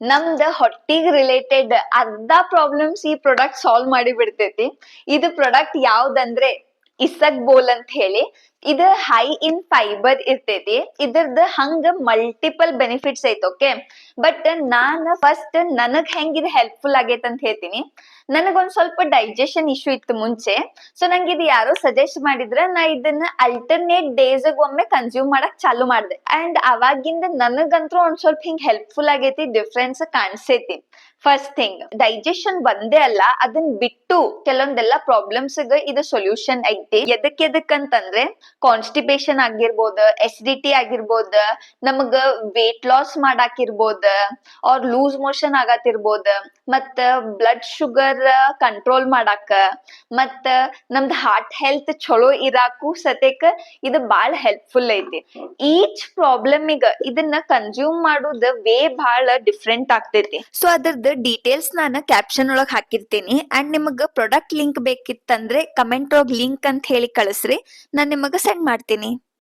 ನಮ್ದ ಹೊಟ್ಟಿಗ್ ರಿಲೇಟೆಡ್ ಅರ್ಧ ಪ್ರಾಬ್ಲಮ್ಸ್ ಈ ಪ್ರಾಡಕ್ಟ್ ಸಾಲ್ವ್ ಮಾಡಿ ಬಿಡ್ತೈತಿ. ಇದು ಪ್ರಾಡಕ್ಟ್ ಯಾವ್ದಂದ್ರೆ ಇಸಕ್ ಬೋಲ್ ಅಂತ ಹೇಳಿ. ಇದು ಹೈ ಇನ್ ಫೈಬರ್ ಇರ್ತೈತಿ. ಇದ್ರದ್ದು ಹಂಗ ಮಲ್ಟಿಪಲ್ ಬೆನಿಫಿಟ್ಸ್ ಐತಿ. ಓಕೆ, ಬಟ್ ನಾನ್ ಫಸ್ಟ್ ನನಗ್ ಹೆಂಗ್ ಇದು ಹೆಲ್ಪ್ಫುಲ್ ಆಗೈತೆ ಅಂತ ಹೇಳ್ತೀನಿ. ನನಗೊಂದ್ ಸ್ವಲ್ಪ ಡೈಜೆಷನ್ ಇಶ್ಯೂ ಇತ್ತು ಮುಂಚೆ. ಸೊ ನಂಗೆ ಇದು ಯಾರೋ ಸಜೆಸ್ಟ್ ಮಾಡಿದ್ರ ನಾ ಇದನ್ನ ಅಲ್ಟರ್ನೇಟ್ ಡೇಸ್ ಒಮ್ಮೆ ಕನ್ಸ್ಯೂಮ್ ಮಾಡಕ್ ಚಾಲು ಮಾಡ್ದೆ. ಅಂಡ್ ಅವಾಗಿಂದ ನನಗಂತೂ ಒಂದ್ ಸ್ವಲ್ಪ ಹಿಂಗ್ ಹೆಲ್ಪ್ಫುಲ್ ಆಗೈತಿ, ಡಿಫ್ರೆನ್ಸ್ ಕಾಣಿಸೈತಿ. ಫಸ್ಟ್ ಥಿಂಗ್, ಡೈಜೆಷನ್ ಒಂದೇ ಅಲ್ಲ, ಅದನ್ ಬಿಟ್ಟು ಕೆಲವೊಂದೆಲ್ಲ ಪ್ರಾಬ್ಲಮ್ಸ್ ಇದು ಸೊಲ್ಯೂಷನ್ ಐತಿ. ಎದಕ್ಕಂತಂದ್ರೆ ಕಾನ್ಸ್ಟಿಪೇಷನ್ ಆಗಿರ್ಬೋದ, ಎಸಿಡಿಟಿ ಆಗಿರ್ಬೋದ, ನಮಗ ವೇಟ್ ಲಾಸ್ ಮಾಡಾಕಿರ್ಬೋದ, ಆರ್ ಲೂಸ್ ಮೋಷನ್ ಆಗತಿರ್ಬೋದ, ಮತ್ತ ಬ್ಲಡ್ ಶುಗರ್ ಕಂಟ್ರೋಲ್ ಮಾಡಾಕ, ಮತ್ತ ನಮ್ದ್ ಹಾರ್ಟ್ ಹೆಲ್ತ್ ಚಲೋ ಇರಾಕು ಸತೇಕ ಇದು ಬಾಳ ಹೆಲ್ಪ್ಫುಲ್ ಐತಿ. ಈಚ್ ಪ್ರಾಬ್ಲಮಿಗ ಇದನ್ನ ಕನ್ಸ್ಯೂಮ್ ಮಾಡುದ ವೇ ಬಾಳ ಡಿಫ್ರೆಂಟ್ ಆಗ್ತೈತಿ. ಸೊ ಅದ್ರದ್ದು ಡೀಟೇಲ್ಸ್ ನಾನು ಕ್ಯಾಪ್ಷನ್ ಒಳಗ್ ಹಾಕಿರ್ತೀನಿ. ಅಂಡ್ ನಿಮಗ ಪ್ರಾಡಕ್ಟ್ ಲಿಂಕ್ ಬೇಕಿತ್ತಂದ್ರೆ ಕಮೆಂಟ್ ಒಳಗ್ ಲಿಂಕ್ ಅಂತ ಹೇಳಿ ಕಳಿಸ್ರಿ, ನಾನ್ ನಿಮಗ ಸೆಂಡ್ ಮಾಡ್ತೀನಿ.